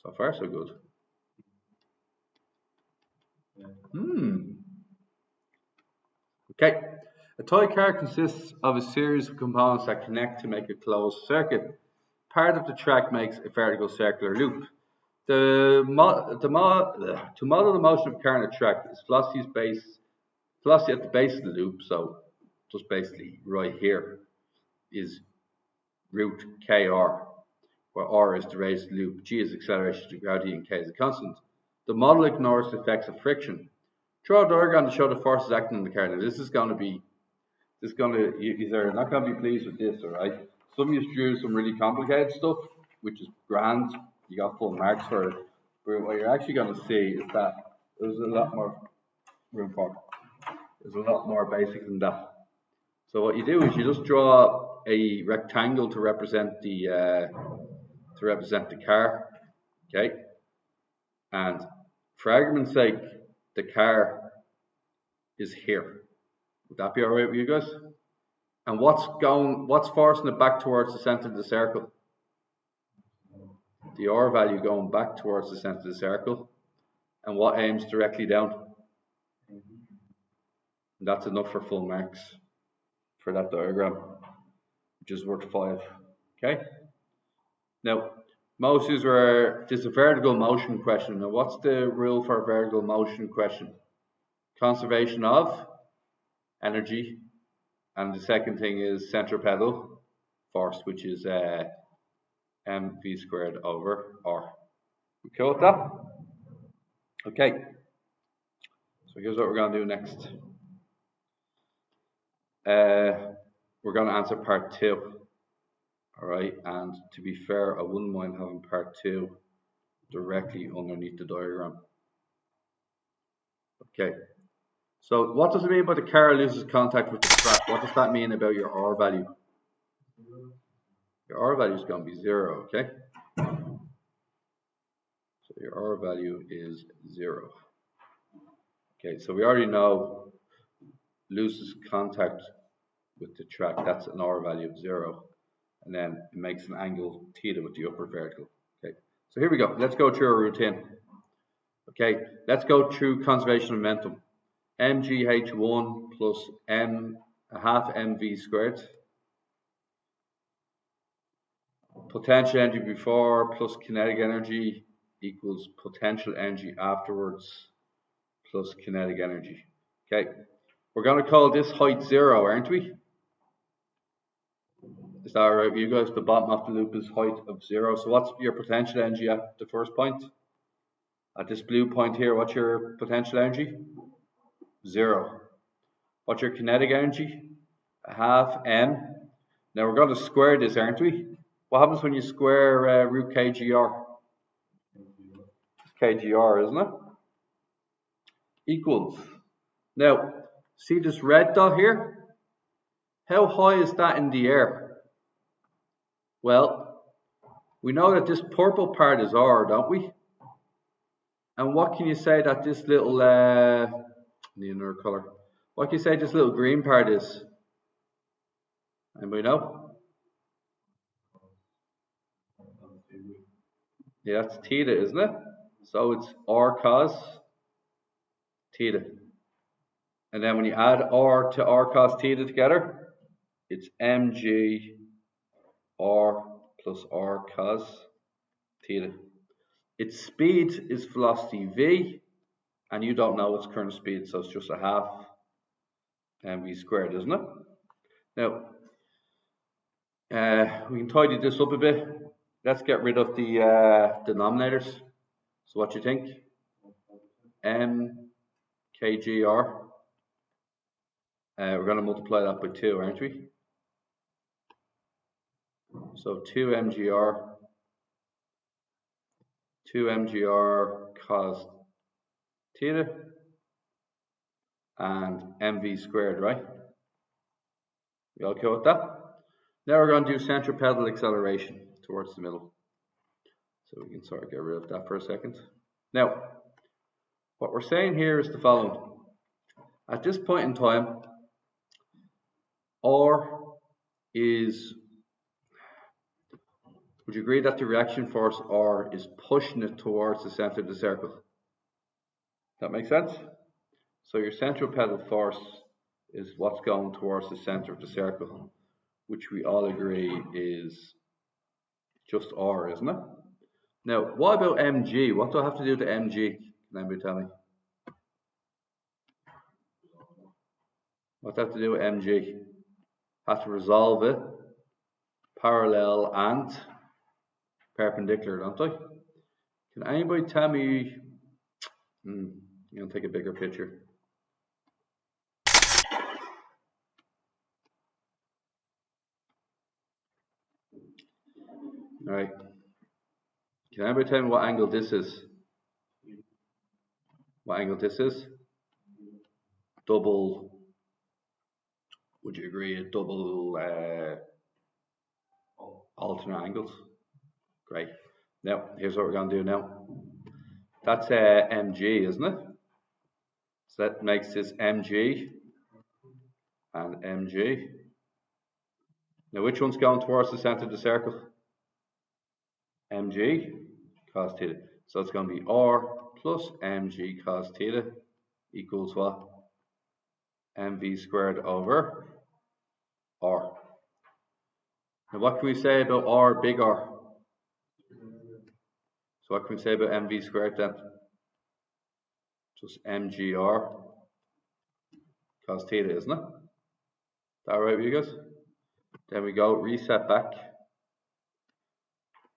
So far, so good. Okay. A toy car consists of a series of components that connect to make a closed circuit. Part of the track makes a vertical circular loop. To model the motion of a car on a track is velocity at the base of the loop, so just basically right here is root kr, where r is the radius of the loop, g is acceleration to gravity, and k is a constant. The model ignores the effects of friction. Draw a diagram to show the forces acting on the car. Now you're not going to be pleased with this, alright? Some of you drew some really complicated stuff, which is grand. You got full marks for it. But what you're actually going to see is that there's a lot more room for. There's a lot more basic than that. So what you do is you just draw a rectangle to represent the car, okay? And for argument's sake, the car is here. Would that be all right with you guys? And what's forcing it back towards the center of the circle? The R value going back towards the center of the circle. And what aims directly down? And that's enough for full marks for that diagram, which is worth 5. Okay? Now, most of this is a vertical motion question. Now, what's the rule for a vertical motion question? Conservation of energy. And the second thing is centripetal force, which is mv squared over r. Okay with that? Okay. So here's what we're going to do next. We're going to answer part 2. Alright, and to be fair, I wouldn't mind having part 2 directly underneath the diagram. Okay. So what does it mean by the car loses contact with the track? What does that mean about your R value? Your R value is going to be 0, okay? So your R value is 0. Okay, so we already know loses contact with the track, that's an R value of 0. And then it makes an angle theta with the upper vertical. Okay, so here we go. Let's go through our routine. Okay, let's go through conservation of momentum. mgh1 plus half mv squared. Potential energy before plus kinetic energy equals potential energy afterwards plus kinetic energy. Okay, we're going to call this height 0, aren't we? Is that alright with you guys? The bottom of the loop is height of 0. So what's your potential energy at the first point? At this blue point here, what's your potential energy? 0. What's your kinetic energy? Half m. Now we're going to square this, aren't we? What happens when you square root kgr? It's kgr, isn't it? Equals. Now, see this red dot here? How high is that in the air? Well, we know that this purple part is R, don't we? And what can you say that this little, need another color. What can you say this little green part is? Anybody know? Yeah, that's theta, isn't it? So it's R cos theta. And then when you add R to R cos theta together, it's mg R plus R cos theta. Its speed is velocity v, and you don't know its current speed, so it's just a half mv squared, isn't it? Now, we can tidy this up a bit. Let's get rid of the denominators. So what do you think? M kgr. We're going to multiply that by 2, aren't we? So 2 mgr cos theta and mv squared, right? You okay with that? Now we're going to do centripetal acceleration towards the middle. So we can sort of get rid of that for a second. Now, what we're saying here is the following. At this point in time, R is Would you agree that the reaction force R is pushing it towards the center of the circle? That makes sense? So your centripetal force is what's going towards the center of the circle, which we all agree is just R, isn't it? Now, what about mg? What do I have to do to mg? Can anybody tell me? What do I have to do with mg? Have to resolve it parallel and perpendicular, don't I? Can anybody tell me? I'm going to take a bigger picture. All right. Can anybody tell me what angle this is? What angle this is? Double. Would you agree? A double alternate angles. Great. Now, here's what we're going to do now. That's mg, isn't it? So that makes this mg and mg. Now, which one's going towards the center of the circle? mg cos theta. So it's going to be r plus mg cos theta equals what? mv squared over r. Now, what can we say about r big R? So what can we say about mv squared then? Just mgr cos theta, isn't it? Is that right with you guys? Then we go reset back.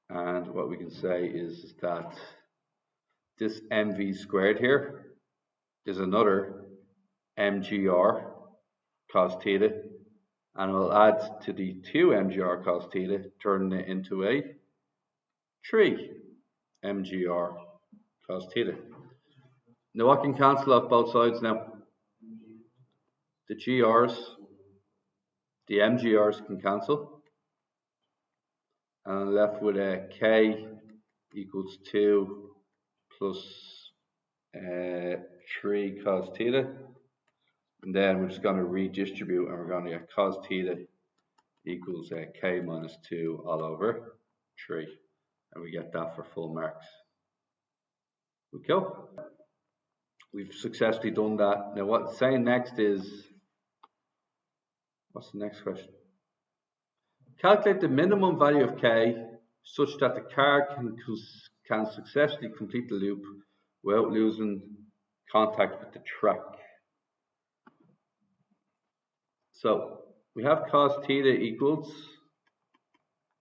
And what we can say is that this mv squared here is another mgr cos theta. And we'll add to the 2 mgr cos theta, turning it into a 3 mgr cos theta. Now I can cancel off both sides now. The GRs, the MGRs can cancel. And I'm left with a K equals 2 plus 3 cos theta. And then we're just going to redistribute and we're going to get cos theta equals K minus 2 all over 3. And we get that for full marks. Okay. We've successfully done that. Now what's saying next is, what's the next question? Calculate the minimum value of K such that the car can successfully complete the loop without losing contact with the track. So we have cos theta equals,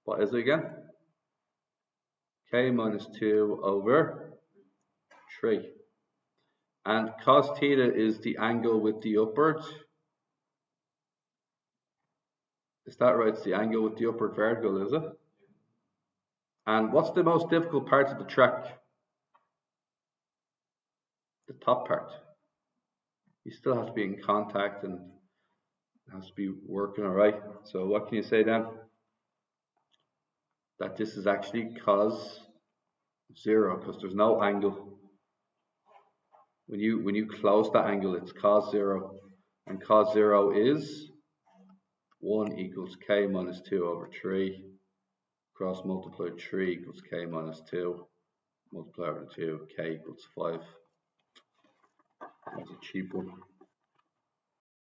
what is it again? K minus 2 over 3. And cos theta is the angle with the upward. Is that right? It's the angle with the upward vertical, is it? And what's the most difficult part of the track? The top part. You still have to be in contact and it has to be working all right. So what can you say then? That this is actually cos 0 because there's no angle. When you close that angle, it's cos 0. And cos 0 is 1 equals K minus 2 over 3. Cross multiply 3 equals K minus 2. Multiply over 2, K equals 5. That's a cheap one.